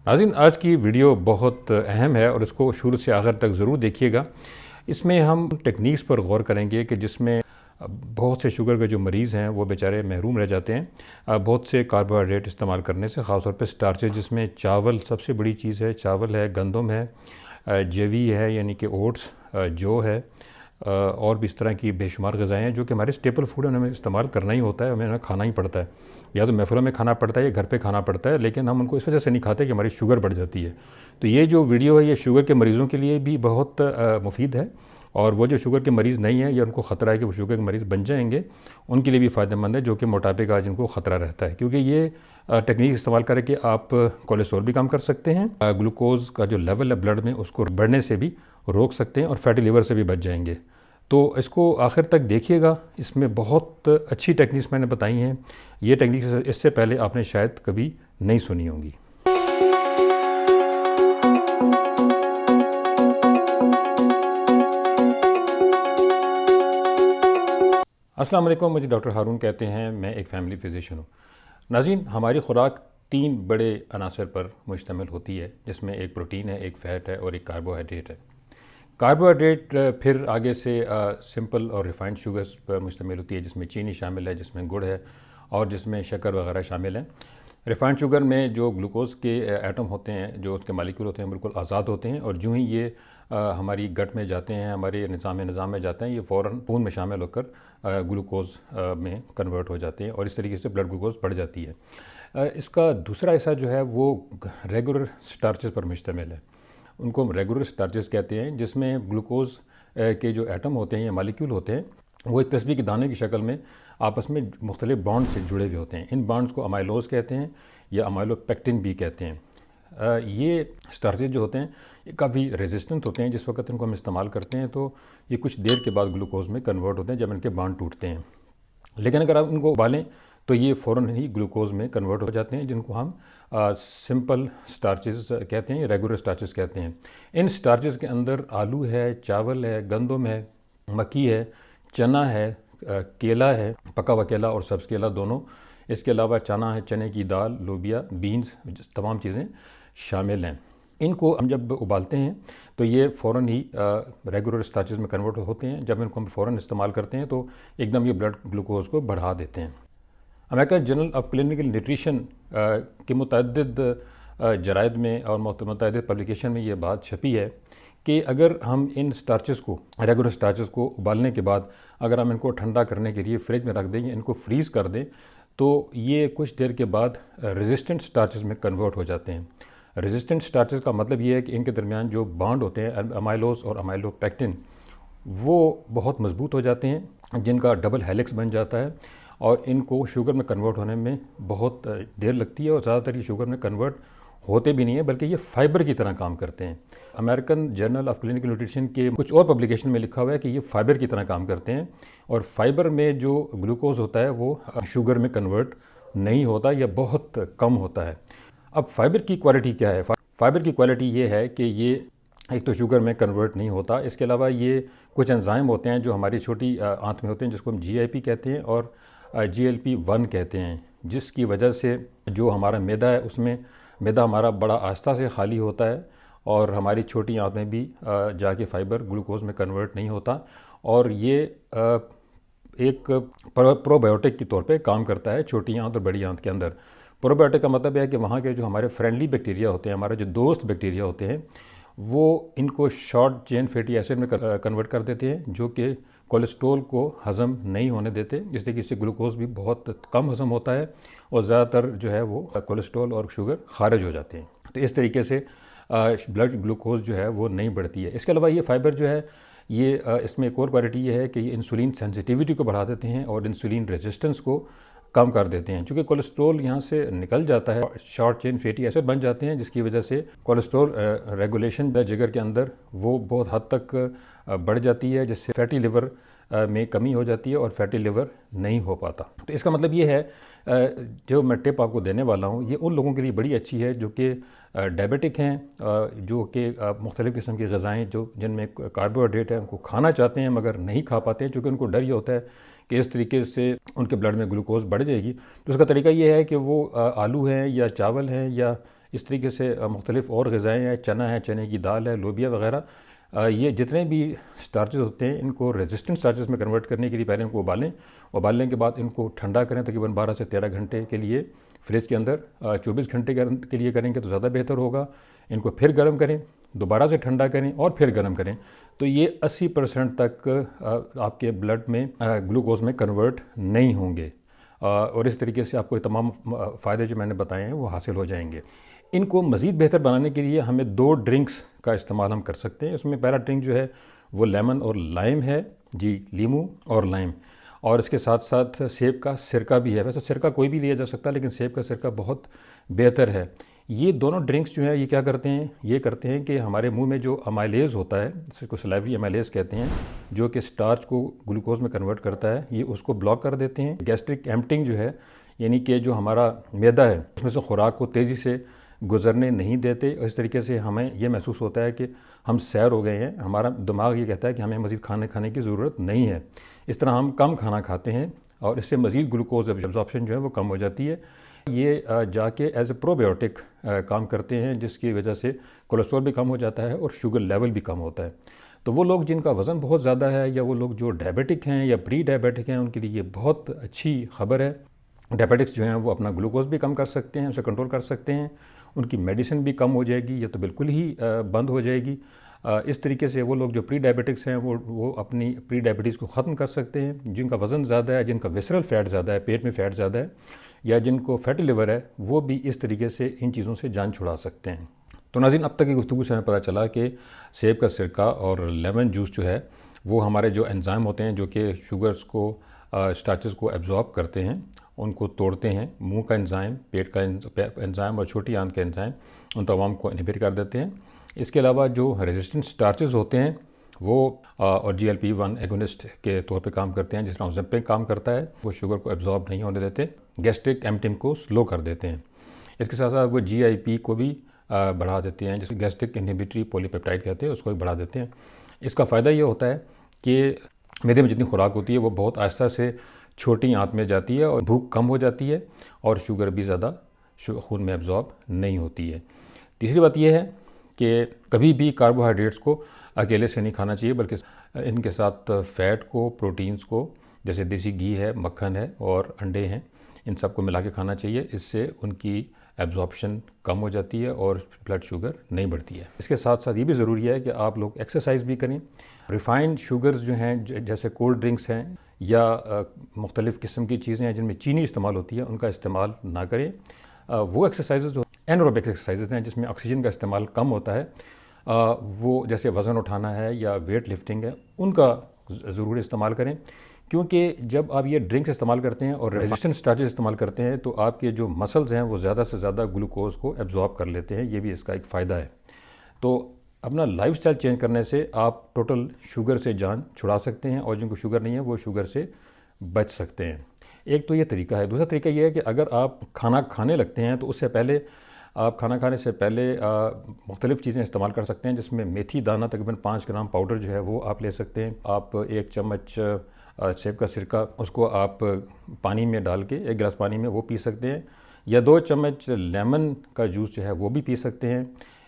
नाज़रीन, आज की वीडियो बहुत अहम है और इसको शुरू से आखिर तक ज़रूर देखिएगा। इसमें हम टेक्निक्स पर गौर करेंगे कि जिसमें बहुत से शुगर के जो मरीज़ हैं वो बेचारे महरूम रह जाते हैं बहुत से कार्बोहाइड्रेट इस्तेमाल करने से, ख़ास तौर पे स्टार्चेज जिसमें चावल सबसे बड़ी चीज़ है। चावल है, गंदम है, जवी है यानी कि ओट्स, जौ है, और भी इस तरह की बेशुमार ग़िज़ाएँ हैं जो कि हमारे स्टेपल फूड है, हमें इस्तेमाल करना ही होता है, हमें उन्हें खाना ही पड़ता है। या तो महफ़िलों में खाना पड़ता है या घर पे खाना पड़ता है, लेकिन हम उनको इस वजह से नहीं खाते कि हमारी शुगर बढ़ जाती है। तो ये जो वीडियो है ये शुगर के मरीज़ों के लिए भी बहुत मुफीद है, और वो जो शुगर के मरीज़ नहीं हैं या उनको ख़तरा है कि वो शुगर के मरीज़ बन जाएंगे, उनके लिए भी फ़ायदेमंद है, जो कि मोटापे का जिनको ख़तरा रहता है। क्योंकि ये टेक्निक इस्तेमाल करके आप कोलेस्ट्रॉल भी कम कर सकते हैं, ग्लूकोज़ का जो लेवल है ब्लड में उसको बढ़ने से भी रोक सकते हैं, और फैटी लिवर से भी बच जाएंगे। तो इसको आखिर तक देखिएगा, इसमें बहुत अच्छी टेक्निक्स मैंने बताई हैं। ये टेक्निक्स इससे पहले आपने शायद कभी नहीं सुनी होंगी। अस्सलाम वालेकुम, मुझे डॉक्टर हारून कहते हैं, मैं एक फ़ैमिली फ़िज़िशियन हूँ। नाज़रीन, हमारी खुराक 3 बड़े अनासर पर मुश्तमिल होती है, जिसमें एक प्रोटीन है, एक फ़ैट है और एक कार्बोहाइड्रेट है। कार्बोहाइड्रेट फिर आगे से सिंपल और रिफाइंड शुगर्स पर मुश्तमिल होती है, जिसमें चीनी शामिल है, जिसमें गुड़ है और जिसमें शक्कर वगैरह शामिल हैं। रिफाइंड शुगर में जो ग्लूकोज़ के एटम होते हैं, जो उसके मालिक्यूल होते हैं, बिल्कुल आज़ाद होते हैं, और जो ही ये हमारी गट में जाते हैं, हमारे निज़ाम में जाते हैं, ये फ़ौरन खून में शामिल होकर ग्लूकोज़ में कन्वर्ट हो जाते हैं, और इस तरीके से ब्लड ग्लूकोज़ बढ़ जाती है। इसका दूसरा हिस्सा जो है वो रेगुलर स्टार्चेस पर मुश्तमिल है। उनको हम रेगुलर स्टार्चेस कहते हैं, जिसमें ग्लूकोज़ के जो एटम होते हैं या मालिक्यूल होते हैं, वो एक तस्बीह के दाने की शक्ल में आपस में मुख्तलिफ बॉन्ड से जुड़े हुए होते हैं। इन बॉन्ड्स को अमाइलोज कहते हैं या अमाइलोपेक्टिन भी कहते हैं। ये स्टार्चेज जो होते हैं ये काफ़ी रेजिस्टेंट होते हैं। जिस वक्त इनको हम इस्तेमाल करते हैं तो ये कुछ देर के बाद ग्लूकोज में कन्वर्ट होते हैं जब इनके बॉन्ड टूटते हैं। लेकिन अगर आप इनको उबालें तो ये फ़ौरन ही ग्लूकोज में कन्वर्ट हो जाते हैं, जिनको हम सिंपल स्टार्चेस कहते हैं, रेगुलर स्टार्चेस कहते हैं। इन स्टार्चेस के अंदर आलू है, चावल है, गंदम है, मक्की है, चना है, केला है, पका हुआ केला और सब्ज़ केला दोनों। इसके अलावा चना है, चने की दाल, लोबिया, बीन्स, तमाम चीज़ें शामिल हैं। इनको हम जब उबालते हैं तो ये फ़ौरन ही रेगुलर स्टार्चेस में कन्वर्ट होते हैं। जब इनको हम फ़ौरन इस्तेमाल करते हैं तो एकदम ये ब्लड ग्लूकोज को बढ़ा देते हैं। American journal of clinical nutrition के मुतअद्दिद जराइद में और मुतअद्दिद पब्लिकेशन में ये बात छपी है कि अगर हम इन स्टार्चेस को, रेगुलर स्टार्चेस को उबालने के बाद अगर हम इनको ठंडा करने के लिए फ्रिज में रख दें या इनको फ्रीज़ कर दें तो ये कुछ देर के बाद रेजिस्टेंट स्टार्चेस में कन्वर्ट हो जाते हैं। रेजिस्टेंट स्टार्चेस का मतलब ये है कि इनके दरमियान जो बॉन्ड होते हैं अमाइलोज और अमाइलोपेक्टिन, वो बहुत मजबूत हो जाते हैं, जिनका डबल हेलिक्स बन जाता है, और इनको शुगर में कन्वर्ट होने में बहुत देर लगती है, और ज़्यादातर ये शुगर में कन्वर्ट होते भी नहीं है, बल्कि ये फाइबर की तरह काम करते हैं। American journal of clinical nutrition के कुछ और पब्लिकेशन में लिखा हुआ है कि ये फाइबर की तरह काम करते हैं, और फाइबर में जो ग्लूकोज होता है वो शुगर में कन्वर्ट नहीं होता या बहुत कम होता है। अब फाइबर की क्वालिटी क्या है? फाइबर की क्वालिटी ये है कि ये एक तो शुगर में कन्वर्ट नहीं होता, इसके अलावा ये कुछ एंजाइम होते हैं जो हमारी छोटी आंत में होते हैं, जिसको हम GIP कहते हैं और GLP-1 कहते हैं, जिसकी वजह से जो हमारा मैदा है उसमें मैदा हमारा बड़ा आस्ता से खाली होता है, और हमारी छोटी आंत में भी जाके फाइबर ग्लूकोज में कन्वर्ट नहीं होता, और ये एक प्रोबायोटिक के तौर पे काम करता है छोटी आंत और बड़ी आंत के अंदर। प्रोबायोटिक का मतलब है कि वहाँ के जो हमारे फ्रेंडली बैक्टीरिया होते हैं, हमारे जो दोस्त बैक्टीरिया होते हैं, वो इनको शॉर्ट चेन फैटी एसिड में कन्वर्ट कर देते हैं, जो कि कोलेस्ट्रॉल को हज़म नहीं होने देते, जिस तरीके से ग्लूकोज भी बहुत कम हज़म होता है, और ज़्यादातर जो है वो कोलेस्ट्रॉल और शुगर खारिज हो जाते हैं। तो इस तरीके से ब्लड ग्लूकोज जो है वो नहीं बढ़ती है। इसके अलावा ये फाइबर जो है ये इसमें एक और क्वालिटी ये है कि ये इंसुलिन सेंसिटिविटी को बढ़ा देते हैं और इंसुलिन रेजिस्टेंस को कम कर देते हैं। चूँकि कोलेस्ट्रॉल यहाँ से निकल जाता है, शॉर्ट चेन फैटी एसिड बन जाते हैं, जिसकी वजह से कोलेस्ट्रॉल रेगुलेशन जिगर के अंदर वो बहुत हद तक बढ़ जाती है, जिससे फैटी लिवर में कमी हो जाती है और फैटी लिवर नहीं हो पाता। तो इसका मतलब ये है, जो मैं टिप आपको देने वाला हूँ ये उन लोगों के लिए बड़ी अच्छी है जो कि डायबिटिक हैं, जो कि मुख्तलिफ़ किस्म की ग़िज़ाएँ जो जिनमें कार्बोहाइड्रेट है उनको खाना चाहते हैं मगर नहीं खा पाते हैं, चूँकि उनको डर ये होता है कि इस तरीके से उनके ब्लड में ग्लूकोज बढ़ जाएगी। तो उसका तरीका ये है कि वो आलू हैं या चावल हैं या इस तरीके से मुख्तलिफ़ और ग़िज़ाएँ हैं, चना है, चने की दाल है, लोबिया वगैरह, ये जितने भी स्टार्चेस होते हैं इनको रेजिस्टेंट स्टार्चेस में कन्वर्ट करने के लिए पहले इनको उबालें। उबालने के बाद इनको ठंडा करें, तकरीबन 12 से 13 घंटे के लिए फ्रिज के अंदर। 24 घंटे के लिए करेंगे तो ज़्यादा बेहतर होगा। इनको फिर गर्म करें, दोबारा से ठंडा करें और फिर गर्म करें, तो ये 80% तक आपके ब्लड में ग्लूकोज में कन्वर्ट नहीं होंगे, और इस तरीके से आपको तमाम फ़ायदे जो मैंने बताए हैं वो हासिल हो जाएंगे। इनको मज़ीद बेहतर बनाने के लिए हमें 2 ड्रिंक्स का इस्तेमाल हम कर सकते हैं। उसमें पहला ड्रिंक जो है वो लेमन और लाइम है जी, लीमू और लाइम, और इसके साथ साथ सेब का सिरका भी है। वैसे सिरका कोई भी लिया जा सकता है, लेकिन सेब का सिरका बहुत बेहतर है। ये दोनों ड्रिंक्स जो है ये क्या करते हैं, ये करते हैं कि हमारे मुंह में जो अमाइलेज होता है, जिसको सलाइवरी अमाइलेज कहते हैं, जो कि स्टार्च को ग्लूकोज में कन्वर्ट करता है, ये उसको ब्लॉक कर देते हैं। गैस्ट्रिक एम्पटिंग जो है, यानी कि जो हमारा मैदा है उसमें से खुराक को तेज़ी से गुजरने नहीं देते। इस तरीके से हमें ये महसूस होता है कि हम सैर हो गए हैं, हमारा दिमाग ये कहता है कि हमें मज़ीद खाने की ज़रूरत नहीं है। इस तरह हम कम खाना खाते हैं और इससे मज़ीद ग्लूकोज एब्जॉर्प्शन जो है वो कम हो जाती है। ये जाके एज ए प्रोबायोटिक काम करते हैं, जिसकी वजह से कोलेस्ट्रॉल भी कम हो जाता है और शुगर लेवल भी कम होता है। तो वो लोग जिनका वज़न बहुत ज़्यादा है, या वो लोग जो डायबिटिक हैं या प्री डायबिटिक हैं, उनके लिए ये बहुत अच्छी खबर है। डायबिटिक्स जो हैं वो अपना ग्लूकोज भी कम कर सकते हैं, उसे कंट्रोल कर सकते हैं, उनकी मेडिसिन भी कम हो जाएगी या तो बिल्कुल ही बंद हो जाएगी। इस तरीके से वो लोग जो प्री डायबिटिक्स हैं वो अपनी प्री डायबिटीज़ को ख़त्म कर सकते हैं। जिनका वज़न ज़्यादा है, जिनका विसरल फ़ैट ज़्यादा है, पेट में फ़ैट ज़्यादा है, या जिनको फैटी लिवर है, वो भी इस तरीके से इन चीज़ों से जान छुड़ा सकते हैं। तो नाज़रीन, अब तक की गुफ्तगू से हमें पता चला कि सेब का सिरका और लेमन जूस जो है वो हमारे जो एंजाइम होते हैं, जो कि शुगर्स को स्टार्चेस को एब्जॉर्ब करते हैं, उनको तोड़ते हैं। मुंह का एंजाइम, पेट का एंजाइम और छोटी आंत के एंजाइम, उन तमाम को इनहिबिट कर देते हैं। इसके अलावा जो रेजिस्टेंट स्टार्चेस होते हैं वो और GLP-1 एगोनिस्ट के तौर पे काम करते हैं। जिस तरह ज़ेम्पिग काम करता है, वो शुगर को एब्जॉर्ब नहीं होने देते, गैस्ट्रिक एम्पटिंग को स्लो कर देते हैं। इसके साथ साथ वो GIP को भी बढ़ा देते हैं, जिसे गैस्ट्रिक इनहिबिटरी पॉलीपेप्टाइड कहते हैं, उसको भी बढ़ा देते हैं। इसका फ़ायदा ये होता है कि मैदे में जितनी खुराक होती है वो बहुत आहिस्ता से छोटी आंत में जाती है और भूख कम हो जाती है, और शुगर भी ज़्यादा खून में एब्जॉर्ब नहीं होती है। तीसरी बात यह है कि कभी भी कार्बोहाइड्रेट्स को अकेले से नहीं खाना चाहिए, बल्कि इनके साथ फ़ैट को, प्रोटीन्स को, जैसे देसी घी है, मक्खन है और अंडे हैं, इन सब को मिला के खाना चाहिए। इससे उनकी एब्जॉर्प्शन कम हो जाती है और ब्लड शुगर नहीं बढ़ती है। इसके साथ साथ ये भी ज़रूरी है कि आप लोग एक्सरसाइज भी करें। रिफ़ाइंड शुगर्स जो हैं, जैसे कोल्ड ड्रिंक्स हैं या मुख्तलिफ़ किस्म की चीज़ें हैं जिनमें चीनी इस्तेमाल होती है, उनका इस्तेमाल ना करें। वो एक्सरसाइज़ जो एनरोबिक एक्सरसाइज़ हैं, जिसमें ऑक्सीजन का इस्तेमाल कम होता है, वो जैसे वज़न उठाना है या वेट लिफ्टिंग है, उनका ज़रूर इस्तेमाल करें। क्योंकि जब आप ये ड्रिंक्स इस्तेमाल करते हैं और रेजिस्टेंट स्टार्चेस इस्तेमाल करते हैं, तो आपके जो मसल्स हैं वो ज़्यादा से ज़्यादा ग्लूकोज को एब्जॉर्ब कर लेते हैं। ये भी इसका एक फ़ायदा है। तो अपना लाइफस्टाइल चेंज करने से आप टोटल शुगर से जान छुड़ा सकते हैं, और जिनको शुगर नहीं है वो शुगर से बच सकते हैं। एक तो ये तरीका है। दूसरा तरीका ये है कि अगर आप खाना खाने लगते हैं तो उससे पहले आप खाना खाने से पहले मुख्तलिफ़ चीज़ें इस्तेमाल कर सकते हैं, जिसमें मेथी दाना तकरीबन 5 ग्राम पाउडर जो है वो आप ले सकते हैं। आप 1 चम्मच सेब का सिरका, उसको आप पानी में डाल के 1 गिलास पानी में वो पी सकते हैं, या 2 चम्मच लेमन का जूस जो है वो भी पी सकते हैं।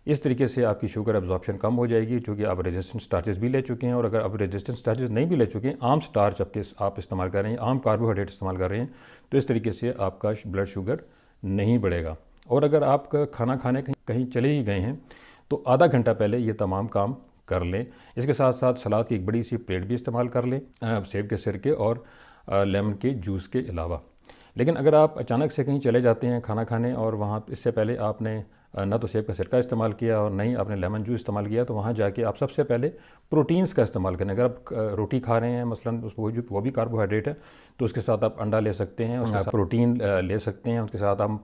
इस तरीके से आपकी शुगर एब्जॉर्प्शन कम हो जाएगी, क्योंकि आप रेजिस्टेंट स्टार्चेस भी ले चुके हैं। और अगर आप रेजिस्टेंट स्टार्चेस नहीं भी ले चुके हैं, आम स्टार्च आप इस्तेमाल कर रहे हैं, आम कार्बोहाइड्रेट इस्तेमाल कर रहे हैं, तो इस तरीके से आपका ब्लड शुगर नहीं बढ़ेगा। और अगर आप खाना खाने कहीं चले ही गए हैं तो आधा घंटा पहले ये तमाम काम कर लें। इसके साथ साथ सलाद की एक बड़ी सी प्लेट भी इस्तेमाल कर लें, सेब के सिरके और लेमन के जूस के अलावा। लेकिन अगर आप अचानक से कहीं चले जाते हैं खाना खाने, और वहाँ इससे पहले आपने ना तो सेब का सिरका इस्तेमाल किया और नहीं आपने लेमन जूस इस्तेमाल किया, तो वहाँ जाके आप सबसे पहले प्रोटीन्स का इस्तेमाल करें। अगर आप रोटी खा रहे हैं मसलन, वो भी कार्बोहाइड्रेट है, तो उसके साथ आप अंडा ले सकते हैं, उसके साथ प्रोटीन ले सकते हैं। उसके साथ आप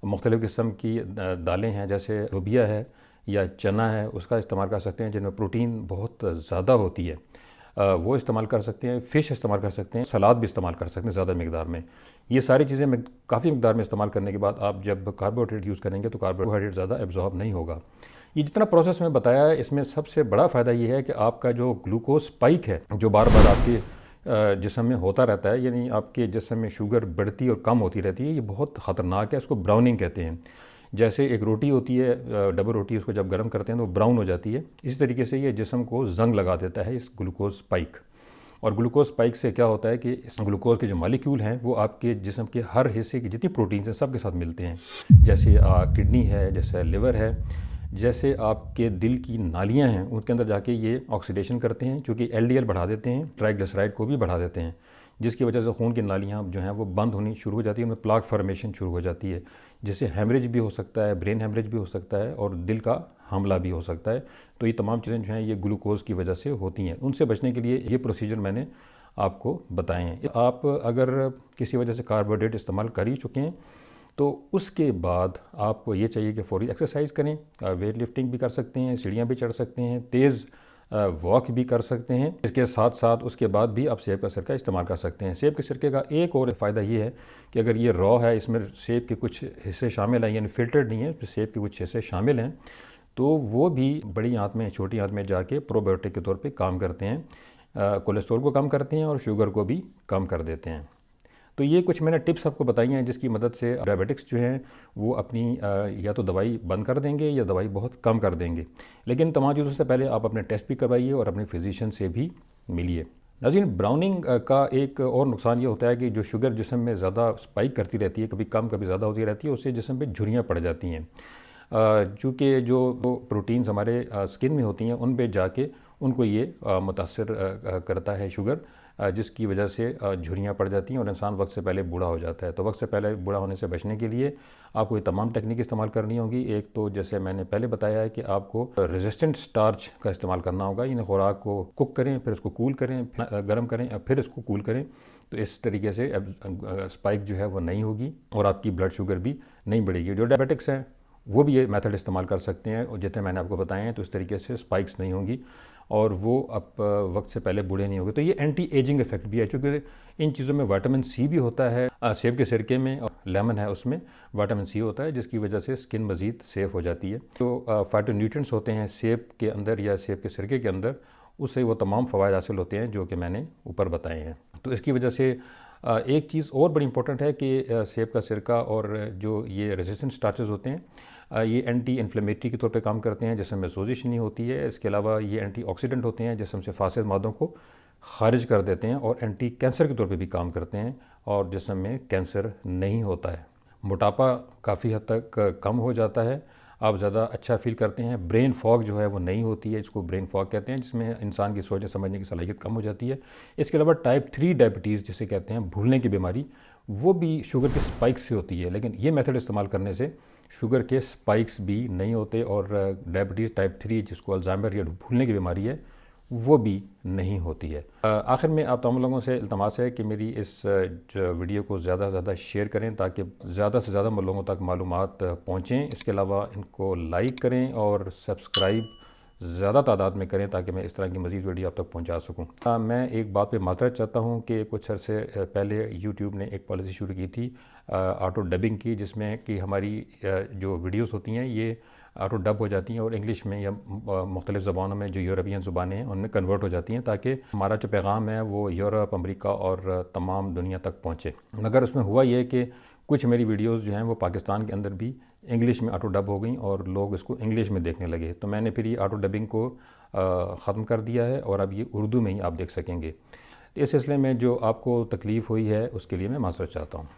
मुख्तलिफ़ किस्म की दालें हैं, जैसे लोबिया है या चना है, उसका इस्तेमाल कर सकते हैं, जिनमें प्रोटीन बहुत ज़्यादा होती है, वो इस्तेमाल कर सकते हैं। फ़िश इस्तेमाल कर सकते हैं, सलाद भी इस्तेमाल कर सकते हैं ज़्यादा मकदार में। ये सारी चीज़ें काफ़ी मकदार में इस्तेमाल करने के बाद आप जब कार्बोहाइड्रेट यूज़ करेंगे तो कार्बोहाइड्रेट ज़्यादा एब्जॉर्ब नहीं होगा। ये जितना प्रोसेस में बताया है, इसमें सबसे बड़ा फ़ायदा ये है कि आपका जो ग्लूकोज स्पाइक है, जो बार बार आपके जिस्म में होता रहता है, यानी आपके जिस्म में शुगर बढ़ती और कम होती रहती है, ये बहुत ख़तरनाक है। इसको ब्राउनिंग कहते हैं। जैसे एक रोटी होती है, डबल रोटी, उसको जब गर्म करते हैं तो ब्राउन हो जाती है, इसी तरीके से ये जिस्म को जंग लगा देता है इस ग्लूकोज स्पाइक। और ग्लूकोज स्पाइक से क्या होता है कि इस ग्लूकोज के जो मालिक्यूल हैं वो आपके जिस्म के हर हिस्से की जितनी प्रोटीन्स हैं सब के साथ मिलते हैं। जैसे किडनी है, जैसे लिवर है, जैसे आपके दिल की नालियां हैं, उनके अंदर जाके ये ऑक्सीडेशन करते हैं, चूँकि एलडीएल बढ़ा देते हैं, ट्राइग्लिसराइड को भी बढ़ा देते हैं, जिसकी वजह से खून की नालियाँ जो हैं वो बंद होनी शुरू हो जाती है, उनमें प्लाक फॉर्मेशन शुरू हो जाती है, जिससे हेमरेज भी हो सकता है, ब्रेन हेमरेज भी हो सकता है और दिल का हमला भी हो सकता है। तो ये तमाम चीज़ें जो हैं ये ग्लूकोज़ की वजह से होती हैं। उनसे बचने के लिए ये प्रोसीजर मैंने आपको बताए हैं। आप अगर किसी वजह से कार्बोहाइड्रेट इस्तेमाल कर ही चुके हैं तो उसके बाद आपको ये चाहिए कि फ़ौरी एक्सरसाइज करें। वेट लिफ्टिंग भी कर सकते हैं, सीढ़ियाँ भी चढ़ सकते हैं, तेज़ वॉक भी कर सकते हैं। इसके साथ साथ उसके बाद भी आप सेब का सिरका इस्तेमाल कर सकते हैं। सेब के सिरके का एक और फ़ायदा ये है कि अगर ये रॉ है, इसमें सेब के कुछ हिस्से शामिल हैं, यानी फ़िल्टर्ड नहीं है, सेब के कुछ हिस्से शामिल हैं, तो वो भी बड़ी आंत में, छोटी आंत में जाके प्रोबायोटिक के तौर पे काम करते हैं, कोलेस्ट्रॉल को कम करते हैं और शुगर को भी कम कर देते हैं। तो ये कुछ मैंने टिप्स आपको बताई हैं जिसकी मदद से डायबिटिक्स जो हैं वो अपनी या तो दवाई बंद कर देंगे या दवाई बहुत कम कर देंगे। लेकिन तमाम चीज़ों से पहले आप अपने टेस्ट भी करवाइए और अपने फिजिशियन से भी मिलिए। नाज़रीन, ब्राउनिंग का एक और नुकसान ये होता है कि जो शुगर जिस्म में ज़्यादा स्पाइक करती रहती है, कभी कम कभी ज़्यादा होती रहती है, उससे जिस्म पे झुर्रियाँ पड़ जाती हैं। चूँकि जो प्रोटीन्स हमारे स्किन में होती हैं उन पे जाके उनको ये मुतासर करता है शुगर, जिसकी वजह से झुर्रियाँ पड़ जाती हैं और इंसान वक्त से पहले बूढ़ा हो जाता है। तो वक्त से पहले बूढ़ा होने से बचने के लिए आपको ये तमाम टेक्निक इस्तेमाल करनी होगी। एक तो जैसे मैंने पहले बताया है कि आपको रेजिस्टेंट स्टार्च का इस्तेमाल करना होगा। इन खुराक को कुक करें, फिर उसको कूल करें, गर्म करें, फिर इसको कूल करें। तो इस तरीके से स्पाइक जो है वो नहीं होगी और आपकी ब्लड शुगर भी नहीं बढ़ेगी। जो डायबिटिक्स हैं वो भी ये मेथड इस्तेमाल कर सकते हैं और जितने मैंने आपको बताए हैं तो इस तरीके से स्पाइक्स नहीं होंगी और वो अब वक्त से पहले बूढ़े नहीं होंगे। तो ये एंटी एजिंग इफेक्ट भी है, क्योंकि इन चीज़ों में विटामिन सी भी होता है। सेब के सिरके में और लेमन है उसमें विटामिन सी होता है, जिसकी वजह से स्किन मज़ीद सेफ़ हो जाती है। तो फाइटोन्यूट्रिएंट्स होते हैं सेब के अंदर या सेब के सिरके के अंदर, उससे वो तमाम फ़वाद हासिल होते हैं जो कि मैंने ऊपर बताए हैं। तो इसकी वजह से एक चीज़ और बड़ी इंपॉर्टेंट है कि सेब का सिरका और जो ये रेजिस्टेंट स्टार्चेस होते हैं ये एंटी इन्फ्लेमेटरी के तौर पे काम करते हैं, जिसम में सोजिश नहीं होती है। इसके अलावा ये एंटी ऑक्सीडेंट होते हैं, जिसम से फासिद मादों को खारिज कर देते हैं और एंटी कैंसर के तौर पे भी काम करते हैं और जिसम में कैंसर नहीं होता है। मोटापा काफ़ी हद तक कम हो जाता है, आप ज़्यादा अच्छा फील करते हैं। ब्रेन फॉग जो है वो नहीं होती है, इसको ब्रेन फॉग कहते हैं, जिसमें इंसान की सोचने समझने की सलाहियत कम हो जाती है। इसके अलावा टाइप 3 डायबिटीज़ जिसे कहते हैं, भूलने की बीमारी, वो भी शुगर के स्पाइक से होती है, लेकिन ये मेथड इस्तेमाल करने से शुगर के स्पाइक्स भी नहीं होते और डायबिटीज़ टाइप 3 जिसको अल्जाइमर या भूलने की बीमारी है वो भी नहीं होती है। आखिर में आप तमाम लोगों से इल्तमास है कि मेरी इस जो वीडियो को ज़्यादा से ज़्यादा शेयर करें ताकि ज़्यादा से ज़्यादा लोगों तक मालूमात पहुँचें। इसके अलावा इनको लाइक करें और सब्सक्राइब ज़्यादा तादाद में करें ताकि मैं इस तरह की मज़ीद वीडियो आप तक पहुंचा सकूं। मैं एक बात पे माजरत चाहता हूं कि कुछ अर्से पहले यूट्यूब ने एक पॉलिसी शुरू की थी ऑटो डबिंग की, जिसमें कि हमारी जो वीडियोस होती हैं ये ऑटो डब हो जाती हैं और इंग्लिश में या मुख्तलिफ़ ज़बानों में जो यूरोपियन ज़ुबानें हैं उनमें कन्वर्ट हो जाती हैं ताकि हमारा जो पैगाम है वो यूरोप, अमेरिका और तमाम दुनिया तक पहुँचे। मगर उसमें हुआ ये कि कुछ मेरी वीडियोस जो हैं वो पाकिस्तान के अंदर भी इंग्लिश में ऑटो डब हो गई और लोग इसको इंग्लिश में देखने लगे। तो मैंने फिर ये ऑटो डबिंग को ख़त्म कर दिया है और अब ये उर्दू में ही आप देख सकेंगे। इस सिलसिले में जो आपको तकलीफ़ हुई है उसके लिए मैं माज़रत चाहता हूँ।